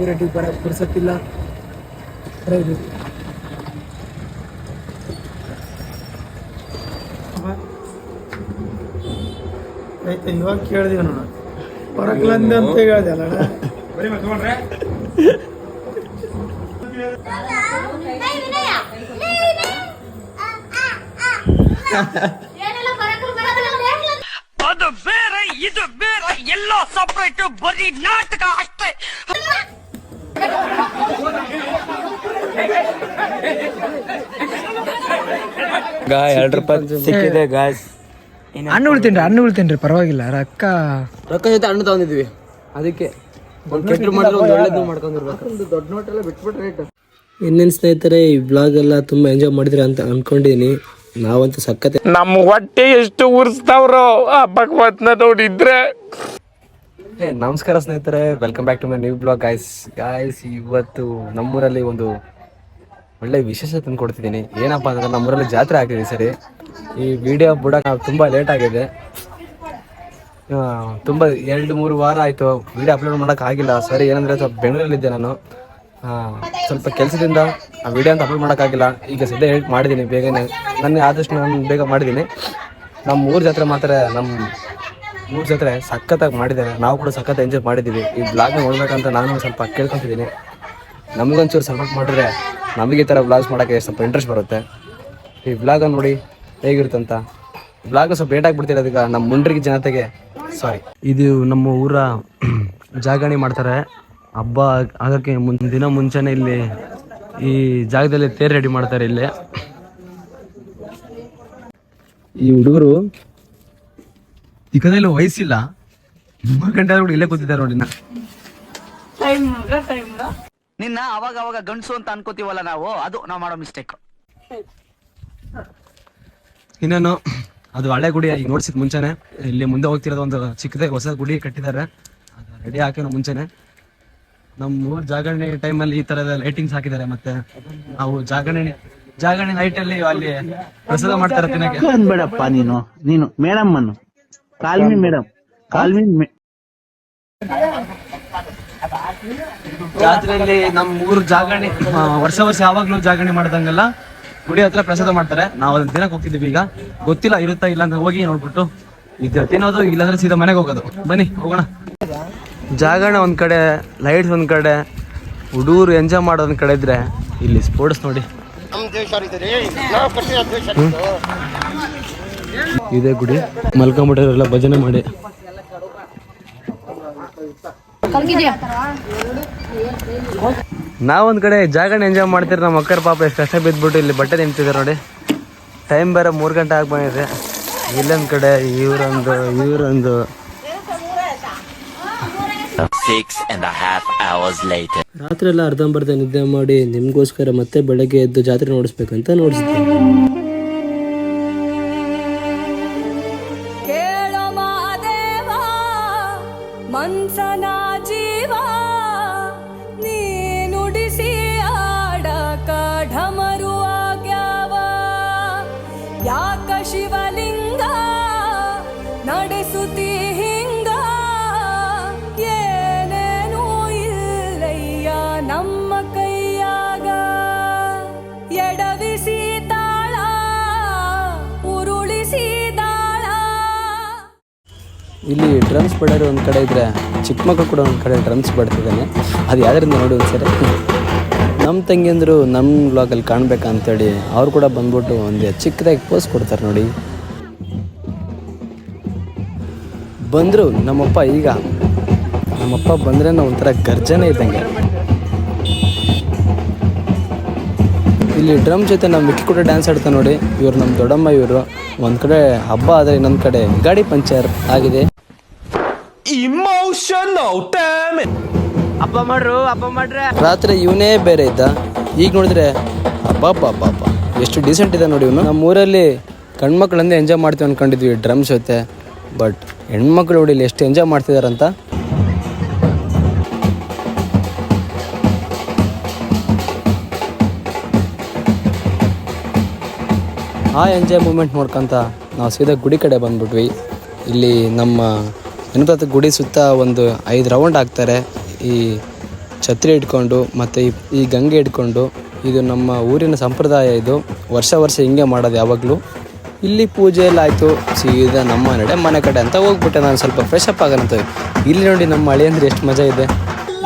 ರೆಡ್ಡಿ ಬರಕ್ಕೆ ಪುರ್ಸತ್ತಿಲ್ಲ. ಆಯ್ತು, ಇವಾಗ ಕೇಳಿದೀವಿ ನೋಡ ಬರಕ್ಲಂದೆ ಅಂತ ಹೇಳಿದೆಲ್ಲ. ಅದು ಬೇರೆ ಇದು ಬೇರೆ ಎಲ್ಲ ಸಪ್ರೇಟ್, ಬರೀ ನಾಟಕ ಅಷ್ಟೇ. ₹2 ಸಿಕ್ಕಿದೆ ಗಾಯ್ಸ್. ಹಣ್ಣು ಉಳ್ತೀನಿ ಪರವಾಗಿಲ್ಲ. ರೊಕ್ಕ ಜೊತೆ ಹಣ್ಣು ತಗೊಂಡಿದ್ವಿ, ಅದಕ್ಕೆ ಒಂದು ಕೆಟ್ಟರು ಮಾಡಿದ್ರೆ ಒಂದು ಒಳ್ಳೇದು ಮಾಡ್ಕೊಂಡಿರ್ಬೇಕು. ಒಂದು ದೊಡ್ಡ ನೋಟೆಲ್ಲ ಬಿಟ್ಬಿಟ್ರೆ ರೇಟ್. ಇನ್ನೇನು ಸ್ನೇಹಿತರೆ, ಈ ಬ್ಲಾಗ್ ಎಲ್ಲ ತುಂಬ ಎಂಜಾಯ್ ಮಾಡಿದ್ರಿ ಅಂತ ಅನ್ಕೊಂಡಿದ್ದೀನಿ. ನಾವಂತೂ ಸಕ್ಕತ್ತೆ. ನಮ್ಮ ಹೊಟ್ಟೆ ಎಷ್ಟು ಉರ್ಸ್ತಾವ್ರೋ ಆ ಭಗವತ್ನ ನೋಡಿದ್ರೆ. ನಮಸ್ಕಾರ ಸ್ನೇಹಿತರೆ, welcome back to my new blog guys. ಇವತ್ತು ನಮ್ಮೂರಲ್ಲಿ ಒಂದು ಒಳ್ಳೆ ವಿಶೇಷ ತಂದು ಕೊಡ್ತಿದ್ದೀನಿ. ಏನಪ್ಪ ಅಂದ್ರೆ ನಮ್ಮೂರಲ್ಲಿ ಜಾತ್ರೆ ಆಗಿದೆ ಸರಿ. ಈ ವಿಡಿಯೋ ಬಿಡೋಕೆ ನಾವು ತುಂಬ ಲೇಟ್ ಆಗಿದೆ. ತುಂಬ 2-3 ವಾರ ಆಯಿತು ವಿಡಿಯೋ ಅಪ್ಲೋಡ್ ಮಾಡೋಕ್ಕಾಗಿಲ್ಲ ಸರಿ. ಏನಂದರೆ ಸ್ವಲ್ಪ ಬೆಂಗಳೂರಲ್ಲಿದ್ದೆ ನಾನು, ಸ್ವಲ್ಪ ಕೆಲಸದಿಂದ ಆ ವಿಡಿಯೋ ಅಂತ ಅಪ್ಲೋಡ್ ಮಾಡೋಕ್ಕಾಗಿಲ್ಲ. ಈಗ ಸದ್ಯ ಹೇಳಿ ಮಾಡಿದ್ದೀನಿ ಬೇಗನೆ, ಆದಷ್ಟು ನಾನು ಬೇಗ ಮಾಡಿದ್ದೀನಿ. ನಮ್ಮ ಊರ ಜಾತ್ರೆ ಮಾತ್ರ, ನಮ್ಮ ಊರ ಜಾತ್ರೆ ಸಖತ್ತಾಗಿ ಮಾಡಿದ್ದೇನೆ. ನಾವು ಕೂಡ ಸಖತ್ ಎಂಜಾಯ್ ಮಾಡಿದ್ದೀವಿ. ಈ ಬ್ಲಾಗ್ನ ನೋಡ್ಬೇಕಂತ ನಾನು ಸ್ವಲ್ಪ ಕೇಳ್ಕೊತಿದ್ದೀನಿ. ನಮಗೊಂಚೂರು ಸಪೋರ್ಟ್ ಮಾಡಿದ್ರೆ ನಮಗೆ ಈ ಥರ ಬ್ಲಾಗ್ಸ್ ಮಾಡೋಕ್ಕೆ ಸ್ವಲ್ಪ ಇಂಟ್ರೆಸ್ಟ್ ಬರುತ್ತೆ. ಈ ಬ್ಲಾಗ ನೋಡಿ ಹೇಗಿರುತ್ತಂತ. ಬ್ಲಾಗ್ ಸ್ವಲ್ಪ ಲೇಟ್ ಆಗಿಬಿಡ್ತಿರೋದೀಗ ನಮ್ಮ ಮುಂಡ್ರಿಗೆ ಜನತೆಗೆ ಸಾರಿ. ಇದು ನಮ್ಮ ಊರ ಜಾಗರಣೆ ಮಾಡ್ತಾರೆ. ಹಬ್ಬ ಆಗೋಕ್ಕೆ ದಿನ ಮುಂಚೆನೇ ಇಲ್ಲಿ ಈ ಜಾಗದಲ್ಲಿ ತೇರು ರೆಡಿ ಮಾಡ್ತಾರೆ. ಇಲ್ಲಿ ಈ ಹುಡುಗರು ಚಿಕ್ಕದಲ್ಲಿ ವಯಸ್ಸಿಲ್ಲ, 3 ಗಂಟೆ ಆದ್ರೂ ಇಲ್ಲೇ ಕೂತಿದ್ದಾರೆ ನೋಡಿ. ನಿನ್ನ ಅವಾಗ ಅವಾಗ ಗಂಡಸು ಅಂತ ಅನ್ಕೋತೀವಲ್ಲ ನಾವು, ಅದು ನಾವು ಮಾಡೋ ಮಿಸ್ಟೇಕ್. ಇನ್ನೇನು ಅದು ಹಳೆ ಗುಡಿ ಈಗ ನೋಡ್ಸಿದ್ ಮುಂಚೆನೆ. ಇಲ್ಲಿ ಮುಂದೆ ಹೋಗ್ತಿರೋದು ಒಂದು ಚಿಕ್ಕದಾಗಿ ಹೊಸ ಗುಡಿ ಕಟ್ಟಿದ್ದಾರೆ, ಅದು ರೆಡಿ ಹಾಕೋಣ ಮುಂಚೆನೆ. ನಮ್ಮ ಊರ್ ಜಾಗರಣೆ ಟೈಮಲ್ಲಿ ಈ ತರದ ಲೈಟಿಂಗ್ಸ್ ಹಾಕಿದ್ದಾರೆ. ಮತ್ತೆ ನಾವು ಜಾಗರಣೆ ನೈಟ್ ಅಲ್ಲಿ ಅಲ್ಲಿ ಪ್ರಸಾದ ಮಾಡ್ತಾರೆ ತಿನ್ನಕ್ಕೆ. ಬೇಡಪ್ಪ ನೀನು ಮೇಡಮ್ ಅನ್ನು ಕಾಲ್ಮಿ ಮೇಡಮ್ ಜಾತ್ರೆಯಲ್ಲಿ ನಮ್ಮ ಊರು ಜಾಗರಣೆ ವರ್ಷ ಯಾವಾಗ್ಲೂ ಜಾಗರಣೆ ಮಾಡ್ದಂಗೆಲ್ಲ ಗುಡಿ ಹತ್ರ ಪ್ರಸಾದ ಮಾಡ್ತಾರೆ. ನಾವು ಅದನ್ನ ದಿನಕ್ಕೆ ಹೋಗ್ತಿದ್ದೀವಿ. ಈಗ ಗೊತ್ತಿಲ್ಲ ಇರುತ್ತಾ ಇಲ್ಲ ಅಂತ ಹೋಗಿ ನೋಡ್ಬಿಟ್ಟು ಇದು ತಿನ್ನೋದು, ಇಲ್ಲಾಂದ್ರೆ ಸೀದಾ ಮನೆಗೆ ಹೋಗೋದು. ಬನ್ನಿ ಹೋಗೋಣ. ಜಾಗರಣೆ ಒಂದ್ ಕಡೆ, ಲೈಟ್ಸ್ ಒಂದ್ ಕಡೆ, ಹುಡುಗರು ಎಂಜಾಯ್ ಮಾಡೋದ್ ಕಡೆ ಇದ್ರೆ ಇಲ್ಲಿ ಸ್ಪೋರ್ಟ್ಸ್ ನೋಡಿ. ಇದೇ ಗುಡಿ ಮಲ್ಕೊಂಬಿಟ್ಟರೆಲ್ಲ ಭಜನೆ ಮಾಡಿ. ನಾವೊಂದ್ ಕಡೆ ಜಾಗರಣೆ ಎಂಜಾಯ್ ಮಾಡ್ತೀರಿ. ನಮ್ಮ ಅಕ್ಕರ ಪಾಪ ಎಷ್ಟು ಕಷ್ಟ ಬಿದ್ಬಿಟ್ಟು ಇಲ್ಲಿ ಬಟ್ಟೆ ನಿಂತಿದ್ದಾರೆ ನೋಡಿ. ಟೈಮ್ ಬೇರೆ 3 ಗಂಟೆ ಆಗಿ ಬಂದಿದೆ. ಇಲ್ಲೊಂದ್ ಕಡೆ ಇವರೊಂದು 6.5 hours later. ರಾತ್ರಿ ಎಲ್ಲ ಅರ್ಧಂಬರ್ಧ ನಿದ್ದೆ ಮಾಡಿ ನಿಮ್ಗೋಸ್ಕರ ಮತ್ತೆ ಬೆಳಗ್ಗೆ ಎದ್ದು ಜಾತ್ರೆ ನೋಡಿಸ್ಬೇಕಂತ ನೋಡಿಸ್ತೀವಿ. ಮನ್ಸನ ಜೀವ ನೀ ನುಡಿಸಿ ಆಡಕ ಢಮರು ಆಗ್ಯಾವ. ಯಾಕ ಶಿವಲಿಂಗ ನಡೆಸುತ್ತಿ ಹಿಂಗ, ಏನೇನೂ ಇಲ್ಲಯ್ಯ ನಮ್ಮ ಕೈಯಾಗ. ಎಡವಿಸಿ ತಾಳ ಉರುಳಿಸಿ ದಾಳ. ಇಲ್ಲಿ ಡ್ರಮ್ಸ್ ಬಡೋರು ಒಂದು ಕಡೆ ಇದ್ರೆ, ಚಿಕ್ಕ ಮಕ್ಕಳು ಕೂಡ ಒಂದು ಕಡೆ ಡ್ರಮ್ಸ್ ಬಡ್ತಿದ್ದಾನೆ. ಅದು ಯಾವ್ದ್ರಿಂದ ನೋಡಿ ಒಂದ್ಸರಿ. ನಮ್ಮ ತಂಗಿಯಂದರು ನಮ್ಮ ಬ್ಲಾಗಲ್ಲಿ ಕಾಣ್ಬೇಕಂತೇಳಿ ಅವ್ರು ಕೂಡ ಬಂದ್ಬಿಟ್ಟು ಒಂದು ಚಿಕ್ಕದಾಗಿ ಪೋಸ್ ಕೊಡ್ತಾರೆ ನೋಡಿ. ಬಂದರು ನಮ್ಮಪ್ಪ. ಈಗ ನಮ್ಮಪ್ಪ ಬಂದ್ರೆ ಒಂಥರ ಗರ್ಜನೆ ಇದ್ದಂಗೆ. ಇಲ್ಲಿ ಡ್ರಮ್ ಜೊತೆ ನಮ್ಮ ಮಿಕ್ಕಿ ಕೂಡ ಡ್ಯಾನ್ಸ್ ಆಡ್ತಾರೆ ನೋಡಿ. ಇವ್ರು ನಮ್ಮ ದೊಡ್ಡಮ್ಮ. ಇವರು ಒಂದು ಕಡೆ ಹಬ್ಬ ಆದರೆ ಇನ್ನೊಂದು ಕಡೆ ಗಾಡಿ ಪಂಚರ್ ಆಗಿದೆ. ಹಬ್ಬ ಮಾಡ್ರೆ ರಾತ್ರಿ ಇವನೇ ಬೇರೆ ಇದ್ದ. ಈಗ ನೋಡಿದ್ರೆ ಅಬ್ಬಾ ಎಷ್ಟು ಡೀಸೆಂಟ್ ಇದೆ ನೋಡಿ ಇವನು. ನಮ್ಮ ಊರಲ್ಲಿ ಗಂಡ್ಮಕ್ಳಂದೇ ಎಂಜಾಯ್ ಮಾಡ್ತೀವಿ ಅಂದ್ಕೊಂಡಿದ್ವಿ ಡ್ರಮ್ಸ್ ಜೊತೆ. ಬಟ್ ಹೆಣ್ಮಕ್ಳು ನೋಡಿ ಇಲ್ಲಿ ಎಷ್ಟು ಎಂಜಾಯ್ ಮಾಡ್ತಿದಾರಂತ. ಆ ಎಂಜಾಯ್ ಮೂಮೆಂಟ್ ನೋಡ್ಕೊಂತ ನಾವು ಸೀದಾ ಗುಡಿ ಕಡೆ ಬಂದ್ಬಿಟ್ವಿ. ಇಲ್ಲಿ ನಮ್ಮ ಗಣಪತಿ ಗುಡಿ ಸುತ್ತ ಒಂದು 5 ರೌಂಡ್ ಹಾಕ್ತಾರೆ ಈ ಛತ್ರಿ ಇಟ್ಕೊಂಡು ಮತ್ತು ಈ ಗಂಗೆ ಇಟ್ಕೊಂಡು. ಇದು ನಮ್ಮ ಊರಿನ ಸಂಪ್ರದಾಯ. ಇದು ವರ್ಷ ಹಿಂಗೆ ಮಾಡೋದು ಯಾವಾಗಲೂ. ಇಲ್ಲಿ ಪೂಜೆ ಎಲ್ಲ ಆಯಿತು, ಸೀದಾ ನಮ್ಮ ಮನೆ ಕಡೆ ಅಂತ ಹೋಗ್ಬಿಟ್ಟೆ. ನಾನು ಸ್ವಲ್ಪ ಫ್ರೆಶ್ ಅಪ್ ಆಗೋಣಂತ. ಇಲ್ಲಿ ನೋಡಿ ನಮ್ಮ ಮಳೆ ಅಂದರೆ ಎಷ್ಟು ಮಜಾ ಇದೆ.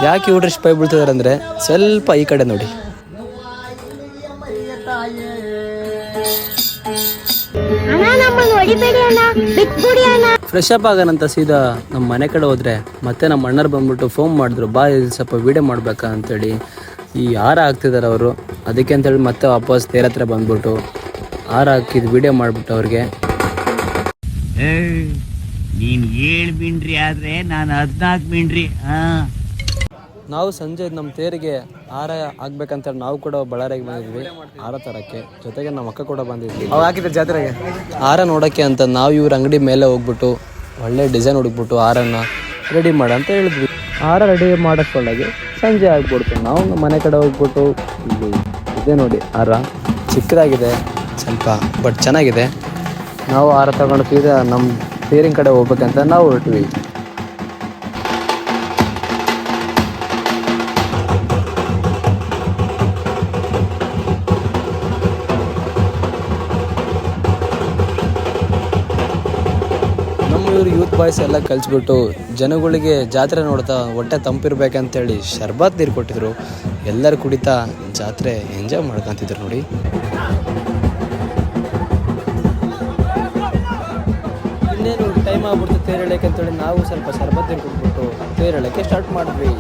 ಯಾಕೆ ಇವ್ರು ಇಷ್ಟು ಪೈ ಬೀಳ್ತಿದ್ದಾರೆ ಅಂದರೆ ಸ್ವಲ್ಪ ಈ ಕಡೆ ನೋಡಿ. ಫ್ರೆಶ್ ಅಪ್ ಆಗೋಣಂತ ಸೀದಾ ನಮ್ಮ ಮನೆ ಕಡೆ ಹೋದರೆ ಮತ್ತೆ ನಮ್ಮ ಅಣ್ಣರು ಬಂದ್ಬಿಟ್ಟು ಫೋನ್ ಮಾಡಿದ್ರು, ಬಾ ಸ್ವಲ್ಪ ವೀಡಿಯೋ ಮಾಡ್ಬೇಕಾ ಅಂತೇಳಿ. ಈ ಹಾರ ಹಾಕ್ತಿದ್ದಾರೆ ಅವರು, ಅದಕ್ಕೆ ಅಂತೇಳಿ ಮತ್ತೆ ವಾಪಸ್ ತೇರ ಹತ್ರ ಬಂದ್ಬಿಟ್ಟು ಹಾರ ಹಾಕಿದ್ದು ವೀಡಿಯೋ ಮಾಡಿಬಿಟ್ಟು ಅವ್ರಿಗೆ. ನೀನ್ 7 ಮಿಂಡ್ರಿ ಆದ್ರೆ ನಾನು 14 ಮಿಂಡ್ರಿ. ನಾವು ಸಂಜೆ ನಮ್ಮ ತೇರಿಗೆ ಹಾರ ಹಾಕ್ಬೇಕಂತೇಳಿ ನಾವು ಕೂಡ ಬಳ್ಳಾರಿಗೆ ಬಂದಿದ್ವಿ ಹಾರ ತರಕ್ಕೆ. ಜೊತೆಗೆ ನಮ್ಮ ಅಕ್ಕ ಕೂಡ ಬಂದಿದ್ವಿ. ಅವು ಹಾಕಿದ್ರೆ ಜಾತ್ರೆಗೆ ಹಾರ ನೋಡೋಕ್ಕೆ ಅಂತ ನಾವು ಇವ್ರ ಅಂಗಡಿ ಮೇಲೆ ಹೋಗ್ಬಿಟ್ಟು ಒಳ್ಳೆ ಡಿಸೈನ್ ಹುಡುಕ್ಬಿಟ್ಟು ಹಾರನ್ನು ರೆಡಿ ಮಾಡ ಅಂತ ಹೇಳಿದ್ವಿ. ಹಾರ ರೆಡಿ ಮಾಡೋಷ್ಟೊಳಗೆ ಸಂಜೆ ಆಗ್ಬಿಡ್ತು. ನಾವು ನಮ್ಮ ಮನೆ ಕಡೆ ಹೋಗ್ಬಿಟ್ಟು ಇಲ್ಲಿ ಇದೆ ನೋಡಿ ಹಾರ, ಚಿಕ್ಕದಾಗಿದೆ ಸ್ವಲ್ಪ ಬಟ್ ಚೆನ್ನಾಗಿದೆ. ನಾವು ಹಾರ ತಗೊಂಡು ಸೀದಾ ನಮ್ಮ ತೇರಿನ ಕಡೆ ಹೋಗ್ಬೇಕಂತ ನಾವು ಹೊರಟ್ವಿ. ಇವರು ಯೂತ್ ಬಾಯ್ಸ್ ಎಲ್ಲ ಕಲಿಸ್ಬಿಟ್ಟು ಜನಗಳಿಗೆ ಜಾತ್ರೆ ನೋಡ್ತಾ ಹೊಟ್ಟೆ ತಂಪಿರ್ಬೇಕಂತೇಳಿ ಶರ್ಬತ್ ನೀರು ಕೊಟ್ಟಿದ್ರು. ಎಲ್ಲರೂ ಕುಡಿತಾ ಜಾತ್ರೆ ಎಂಜಾಯ್ ಮಾಡ್ಕೊತಿದ್ರು ನೋಡಿ. ಇನ್ನೇನು ಟೈಮ್ ಆಗ್ಬಿಡ್ತು ತೇರೆಳಕ್ಕೆ ಅಂತೇಳಿ ನಾವು ಸ್ವಲ್ಪ ಶರ್ಬತ್ ನೀರು ಕೊಟ್ಬಿಟ್ಟು ತೇರೆಳಕ್ಕೆ ಸ್ಟಾರ್ಟ್ ಮಾಡಿದ್ವಿ.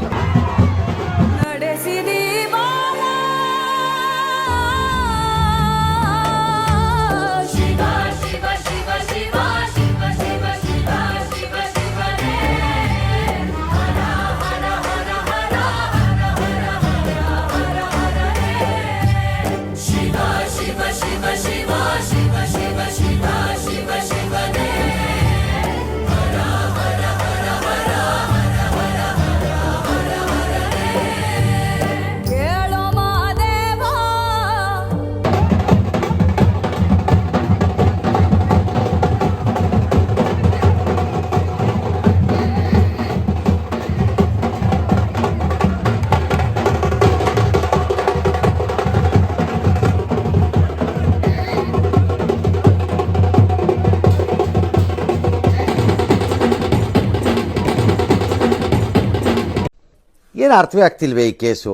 ಏನು ಅರ್ಥವೇ ಆಗ್ತಿಲ್ವೇ ಈ ಕೇಸು?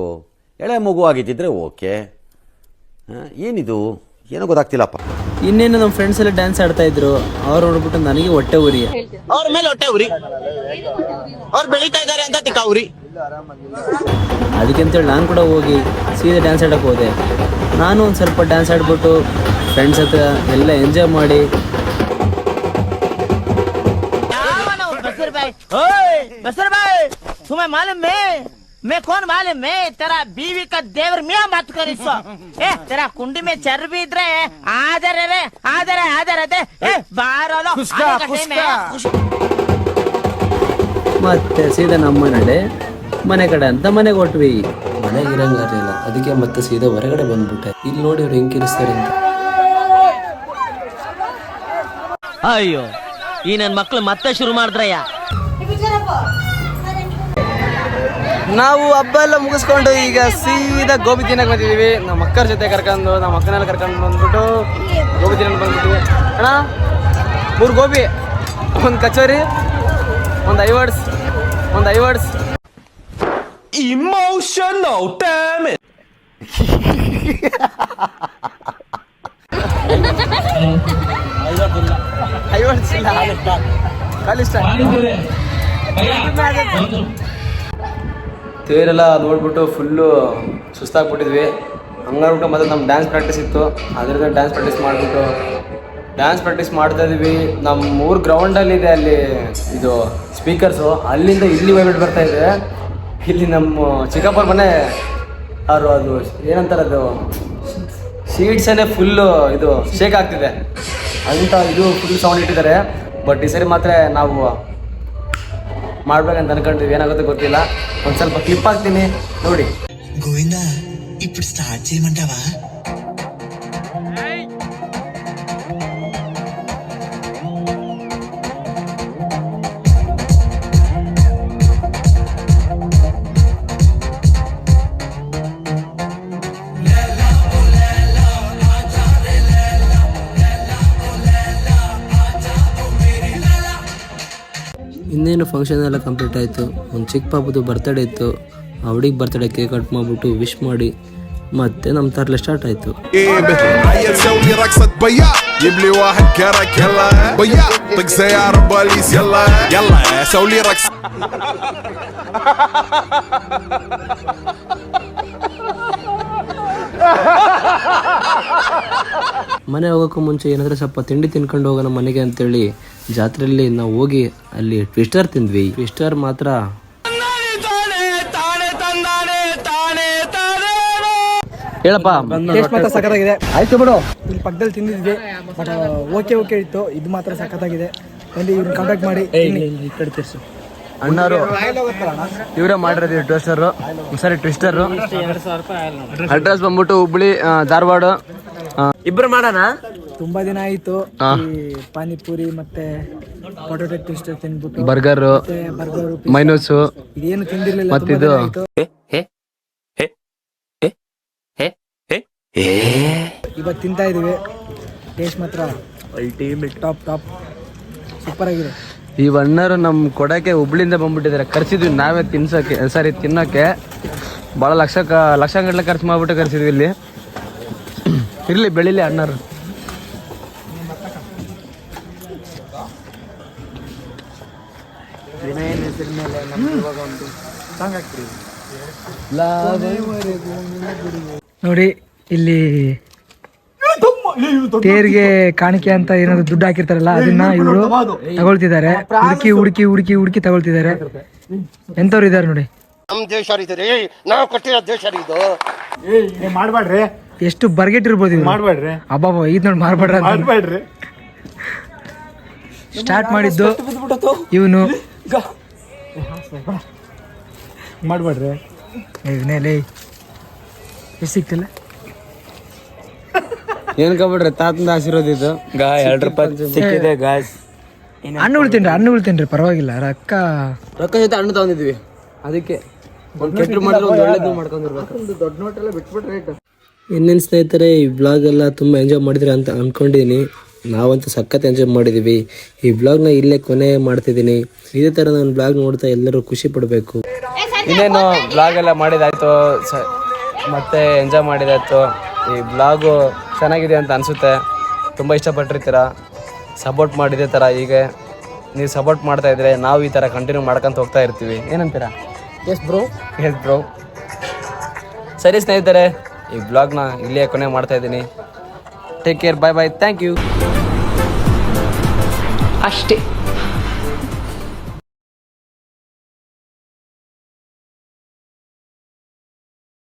ಎಳೆ ಮಗು ಆಗಿದ್ದಿದ್ರೆ ಓಕೆ, ಏನಿದು ಏನೋ ಗೊತ್ತಾಗ್ತಿಲ್ಲಪ್ಪ. ಇನ್ನೇನು ನಮ್ಮ ಫ್ರೆಂಡ್ಸ್ ಎಲ್ಲ ಡ್ಯಾನ್ಸ್ ಆಡ್ತಾ ಇದ್ರು. ಅವ್ರು ನೋಡ್ಬಿಟ್ಟು ನನಗೆ ಹೊಟ್ಟೆ ಉರಿ. ಅವ್ರ ಮೇಲೆ ಹೊಟ್ಟೆ ಉರಿ, ಅವ್ರು ಬೆಳೀತಾ ಇದ್ದಾರೆ ಅಂತ ತಿಕ್ಕ ಉರಿ. ಅದಕ್ಕೆಂತೇಳಿ ನಾನು ಕೂಡ ಹೋಗಿ ಸೀದಾ ಡ್ಯಾನ್ಸ್ ಆಡೋಕೆ ಹೋದೆ. ನಾನು ಒಂದು ಸ್ವಲ್ಪ ಡ್ಯಾನ್ಸ್ ಆಡ್ಬಿಟ್ಟು ಫ್ರೆಂಡ್ಸ್ ಹತ್ರ ಎಲ್ಲ ಎಂಜಾಯ್ ಮಾಡಿ. तुम्हें मालूम मैं कौन मालूम? मैं तेरा बीवी का देवर मियाँ मत कर इसको. तेरा कुंडी में चर्बी इधरे आदर रे आदर बाहर ಮತ್ತೆ ಸೀದಾ ನಮ್ಮ ನಡೆ ಮನೆ ಕಡೆ ಅಂತ ಮನೆಗೆ ಹೊಟ್ವಿ. ಮನೆಗೆ ಇರಂಗಿಲ್ಲ, ಅದಕ್ಕೆ ಮತ್ತೆ ಸೀದಾ ಹೊರಗಡೆ ಬಂದ್ಬಿಟ್ಟೆ. ಇಲ್ಲಿ ನೋಡಿ ಅವ್ರು ಹೆಂಗ್ ಕಿರಿಸ್ತಾರೆ ಅಂತ. ಅಯ್ಯೋ ಈ ನನ್ ಮಕ್ಳು ಮತ್ತೆ ಶುರು ಮಾಡಿದ್ರಯ್ಯ. ನಾವು ಹಬ್ಬ ಎಲ್ಲ ಮುಗಿಸ್ಕೊಂಡು ಈಗ ಸೀದಾ ಗೋಬಿ ತಿನ್ನಕ್ಕೆ ಬಂದಿದ್ದೀವಿ. ನಮ್ಮ ಅಕ್ಕರ ಜೊತೆ ಕರ್ಕೊಂಡು ನಮ್ಮ ಅಕ್ಕನೆಲ್ಲ ಕರ್ಕೊಂಡು ಬಂದ್ಬಿಟ್ಟು ಗೋಬಿ ತಿನ್ನಕ್ಕೆ ಬಂದ್ಬಿಟ್ಟಿವಿ. ಅಣ್ಣ 3 ಗೋಬಿ, 1 ಕಚೋರಿ, 1 ಐವರ್ಸ್. Emotional damage. ಐವರ್ಸ್ ಇಲ್ಲ, ಕಾಲಿಷ್ಟ. ತೇರೆಲ್ಲ ನೋಡ್ಬಿಟ್ಟು ಫುಲ್ಲು ಸುಸ್ತಾಗ್ಬಿಟ್ಟಿದ್ವಿ. ಹಂಗಾಗ್ಬಿಟ್ಟು ಮತ್ತೆ ನಮ್ಮ ಡ್ಯಾನ್ಸ್ ಪ್ರಾಕ್ಟೀಸ್ ಇತ್ತು. ಅದರಿಂದ ಡ್ಯಾನ್ಸ್ ಪ್ರಾಕ್ಟೀಸ್ ಮಾಡ್ತಾ ಇದ್ವಿ. ನಮ್ಮ ಊರು ಗ್ರೌಂಡಲ್ಲಿದೆ, ಅಲ್ಲಿ ಇದು ಸ್ಪೀಕರ್ಸು, ಅಲ್ಲಿಂದ ಇಲ್ಲಿ ಹೋಗ್ಬಿಟ್ಟು ಬರ್ತಾ ಇದೆ. ಇಲ್ಲಿ ನಮ್ಮ ಚಿಕ್ಕಪ್ಪರ ಮನೆ ಅವರು ಅದು ಏನಂತಾರೆ, ಅದು ಸೀಟ್ಸನ್ನೇ ಫುಲ್ಲು ಇದು ಶೇಕ್ ಆಗ್ತಿದೆ ಅಂತ ಇದು ಫುಲ್ ಸೌಂಡ್ ಇಟ್ಟಿದ್ದಾರೆ. ಬಟ್ ಈ ಸರಿ ಮಾತ್ರ ನಾವು ಮಾಡ್ಬೇಕಂತ ಅನ್ಕೊಂಡಿದ್ವಿ, ಏನಾಗುತ್ತೆ ಗೊತ್ತಿಲ್ಲ. ಒಂದು ಸ್ವಲ್ಪ ಕ್ಲಿಪ್ ಹಾಕ್ತೀನಿ ನೋಡಿ. ಗೋವಿಂದ ఇప్పుడు స్టార్ట్ చేయమంటావా? ಇನ್ನೇನು ಫಂಕ್ಷನ್ ಎಲ್ಲ ಕಂಪ್ಲೀಟ್ ಆಯಿತು. ಒಂದು ಚಿಕ್ಕ ಪಾಪದು ಬರ್ತಡೇ ಇತ್ತು. ಆ ಹುಡುಗಿ ಬರ್ತಡೇ ಕೇಕ್ ಕಟ್ ಮಾಡಿಬಿಟ್ಟು ವಿಶ್ ಮಾಡಿ ಮತ್ತೆ ನಮ್ಮ ತರಲೆ ಸ್ಟಾರ್ಟ್ ಆಯಿತು. ಮನೆ ಹೋಗೋಕ್ಕೂ ಮುಂಚೆ ಏನಾದರೂ ಸ್ವಲ್ಪ ತಿಂಡಿ ತಿನ್ಕೊಂಡು ಹೋಗೋಣ ಮನೆಗೆ ಅಂತೇಳಿ ಜಾತ್ರೆಯಲ್ಲಿ ನಾವು ಹೋಗಿ ಅಲ್ಲಿ ಟ್ವಿಸ್ಟರ್ ತಿಂದ್ವಿ. ಟ್ವಿಸ್ಟರ್ ಮಾತ್ರ ಹೇಳಪ್ಪ ಟೇಸ್ಟ್ ಮಾತ್ರ ಸಖತ್ತಾಗಿದೆ. ಆಯ್ತು ಬಿಡು. ಇಲ್ಲಿ ಪಕ್ಕದಲ್ಲಿ ತಿಂದಿದ್ವಿ ಬಟ್ ಓಕೆ ಇತ್ತು. ಇದು ಮಾತ್ರ ಸಖತ್ತಾಗಿದೆ. ಬಂದು ಇವ್ರನ್ನ ಕಾಂಟ್ಯಾಕ್ಟ್ ಮಾಡಿ ಈ ಕಡೆ ತಿರ್ಸು. ಅಣ್ಣವರು ಇವರೇ ಮಾಡಿರೋದು ಟ್ವಿಸ್ಟರು. ಸರಿ ಟ್ವಿಸ್ಟರು. ಅಡ್ರೆಸ್ ಬಂದ್ಬಿಟ್ಟು ಹುಬ್ಳಿ, ಧಾರವಾಡ. ಇಬ್ರು ಮಾಡೋಣ. ತುಂಬಾ ದಿನ ಆಯ್ತು ಪಾನಿಪುರಿ ಮತ್ತೆ ಪೊಟೊಟೊ ಟ್ವಿಸ್ಟರ್ ತಿನ್ಬಿಟ್ಟು. ಬರ್ಗರ್, ಮೈನೂಸು ಇದೇನು ತಿಂದಿರ್ಲಿಲ್ಲ. ಮತ್ತಿದು ಇವತ್ತು ತಿಂತಾ ಇದೀವಿ. ಟೇಸ್ಟ್ ಮಾತ್ರ ಅಲ್ಟಿಮೇಟ್ ಟಾಪ್ ಸೂಪರ್ ಆಗಿದೆ. ಈ ಅಣ್ಣರು ನಮ್ಮ ಕೊಡಕ್ಕೆ ಹುಬ್ಳಿಂದ ಬಂದ್ಬಿಟ್ಟಿದ್ದಾರೆ. ಕರ್ಸಿದ್ವಿ ನಾವೇ ತಿನ್ನೋಕೆ. ಭಾಳ ಲಕ್ಷಗಟ್ಟಲೆ ಖರ್ಚು ಮಾಡ್ಬಿಟ್ಟು ಕರ್ಸಿದ್ವಿ. ಇಲ್ಲಿ ಇರಲಿ ಬೆಳಿಲಿ ಅಣ್ಣರು. ನೋಡಿ ಇಲ್ಲಿ ತೇರಿಗೆ ಕಾಣಿಕೆ ಅಂತ ಏನಾದ್ರು ದುಡ್ಡು ಹಾಕಿರ್ತಾರಲ್ಲ ಅದನ್ನ ಇವರು ತಗೊಳ್ತಿದ್ದಾರೆ. ಹುಡುಕಿ ತಗೊಳ್ತಿದ್ದಾರೆ. ಎಂತವ್ರು ಇದಾರೆ ನೋಡಿ. ಎಷ್ಟು ಬರ್ಗೆಟ್ ಇರ್ಬೋದು ಅಬ್ಬಾಬ. ಇದ್ ನೋಡಿ ಮಾಡ್ಬೇಡ್ರಿ. ಸ್ಟಾರ್ಟ್ ಮಾಡಿದ್ದು ಇವನು. ಮಾಡ್ಬೇಡ್ರಿ ಇವನೇ ಸಿಕ್ತಿಲ್ಲ. ಏನ್ ಕಬಿಡ್ರಿ ತಾತಂದ ಆಶೀರ್ವಾದ ಇದು. 2 ರೂಪಾಯಿ ಸಿಕ್ಕಿದೆ ಗಾಯ್ಸ್. ಹಣ್ಣು ಉಳ್ತೀನಿ ಪರವಾಗಿಲ್ಲ. ರೊಕ್ಕ ಜೊತೆ ಹಣ್ಣು ತಗೊಂಡಿದ್ವಿ. ಅದಕ್ಕೆ ಒಂದು ಕೆಟ್ಟ ಮಾಡಿದ್ರೆ ಒಂದು ಒಳ್ಳೇದು ಮಾಡ್ಕೊಂಡಿರ್ಬೇಕು. ದೊಡ್ಡ ನೋಟ್ ಎಲ್ಲ ಬಿಟ್ಬಿಟ್ರೆ ರೇಟ್. ಇನ್ನೇನು ಸ್ನೇಹಿತರೆ, ಈ ಬ್ಲಾಗ್ ಎಲ್ಲ ತುಂಬ ಎಂಜಾಯ್ ಮಾಡಿದ್ರೆ ಅಂತ ಅಂದ್ಕೊಂಡಿದ್ದೀನಿ. ನಾವಂತೂ ಸಖತ್ ಎಂಜಾಯ್ ಮಾಡಿದ್ದೀವಿ. ಈ ಬ್ಲಾಗ್ನ ಇಲ್ಲೇ ಕೊನೆ ಮಾಡ್ತಿದ್ದೀನಿ. ಇದೇ ಥರ ನಾನು ಬ್ಲಾಗ್ ನೋಡ್ತಾ ಎಲ್ಲರೂ ಖುಷಿ ಪಡಬೇಕು. ಇನ್ನೇನು ಬ್ಲಾಗ್ ಎಲ್ಲ ಮಾಡಿದಾಯ್ತು, ಮತ್ತೆ ಎಂಜಾಯ್ ಮಾಡಿದಾಯ್ತು. ಈ ಬ್ಲಾಗು ಚೆನ್ನಾಗಿದೆ ಅಂತ ಅನಿಸುತ್ತೆ. ತುಂಬ ಇಷ್ಟಪಟ್ಟಿರ್ತೀರ. ಸಪೋರ್ಟ್ ಮಾಡಿದೇ ಥರ ಹೀಗೆ ನೀವು ಸಪೋರ್ಟ್ ಮಾಡ್ತಾಯಿದ್ರೆ ನಾವು ಈ ಥರ ಕಂಟಿನ್ಯೂ ಮಾಡ್ಕೊತ ಹೋಗ್ತಾ ಇರ್ತೀವಿ. ಏನಂತೀರಾ? Yes bro. ಸರಿ ಸ್ನೇಹಿತರೆ, ಈ ಬ್ಲಾಗ್ನ ಇಲ್ಲೇ ಕೊನೆ ಮಾಡ್ತಾಯಿದ್ದೀನಿ. Take care. Bye. Thank you. ಅಷ್ಟೇ.